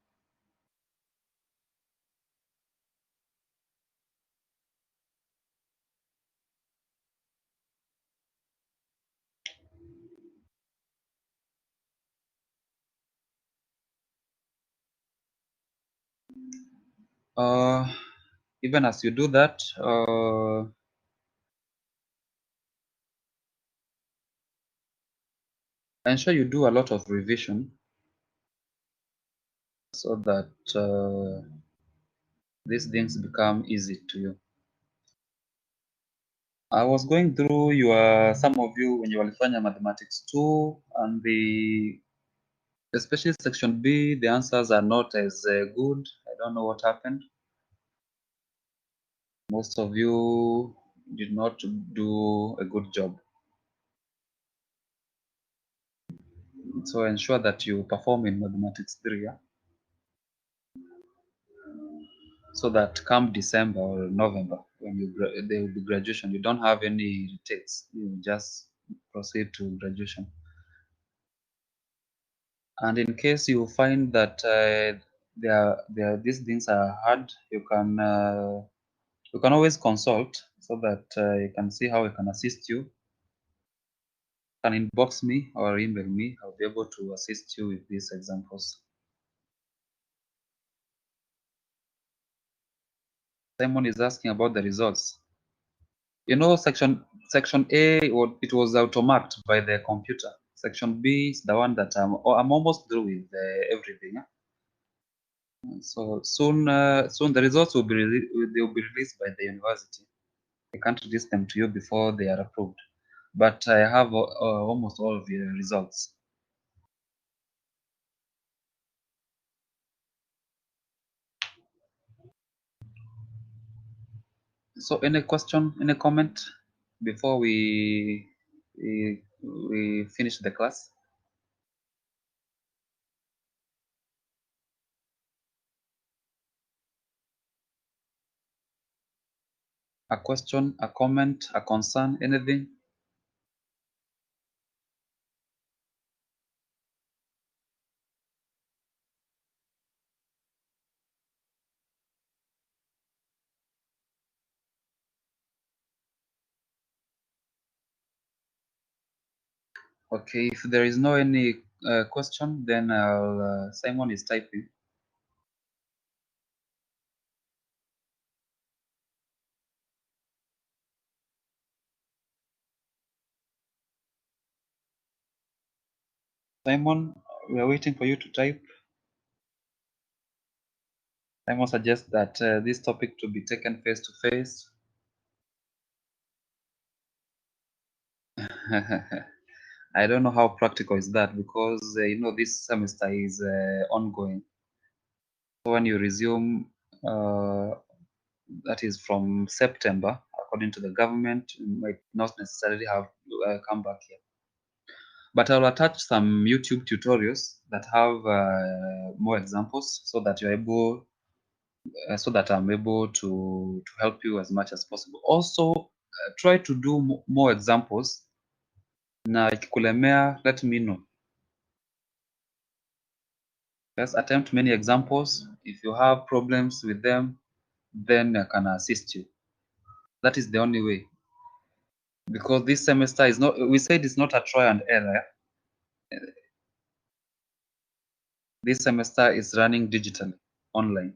A: Even as you do that, ensure you do a lot of revision so that these things become easy to you. I was going through some of you when you walifanya mathematics 2 and especially section B, the answers are not as good. I don't know what happened. Most of you did not do a good job. So ensure that you perform in mathematics 3, yeah? So that come December or November, when there will be graduation, you don't have any retakes. You just proceed to graduation. And in case you find that these things are hard, you can always consult so that you can see how I can assist you. You can inbox me or email me. I'll be able to assist you with these examples. Simon is asking about the results. You know, section A, it was auto-marked by the computer. Section B is the one that I'm almost through with everything. Yeah? So soon the results will be released by the university. I can't release them to you before they are approved, but I have almost all of the results. So any question, any comment before we finish the class? A question, a comment, a concern, anything? Okay, if there is no any question, then Simon is typing. Simon, we are waiting for you to type. Simon suggests that this topic to be taken face to face. I don't know how practical is that, because this semester is ongoing. So when you resume, that is from September, according to the government, you might not necessarily have come back here. But I'll attach some YouTube tutorials that have more examples, so that you're able, so that I'm able to help you as much as possible. Also, try to do more examples. Na ikikulemea, let me know. Let's attempt many examples. If you have problems with them, then I can assist you. That is the only way. Because this semester is not, we said it's not a try and error. This semester is running digitally, online.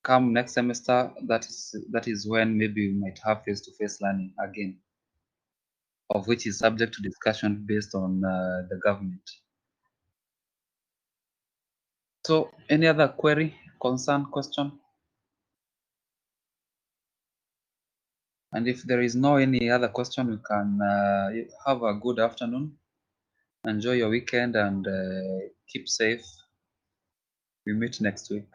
A: come next semester, that is when maybe we might have face-to-face learning again, of which is subject to discussion based on the government. So any other query, concern, question? And if there is no any other question, we can have a good afternoon. Enjoy your weekend and keep safe. We meet next week.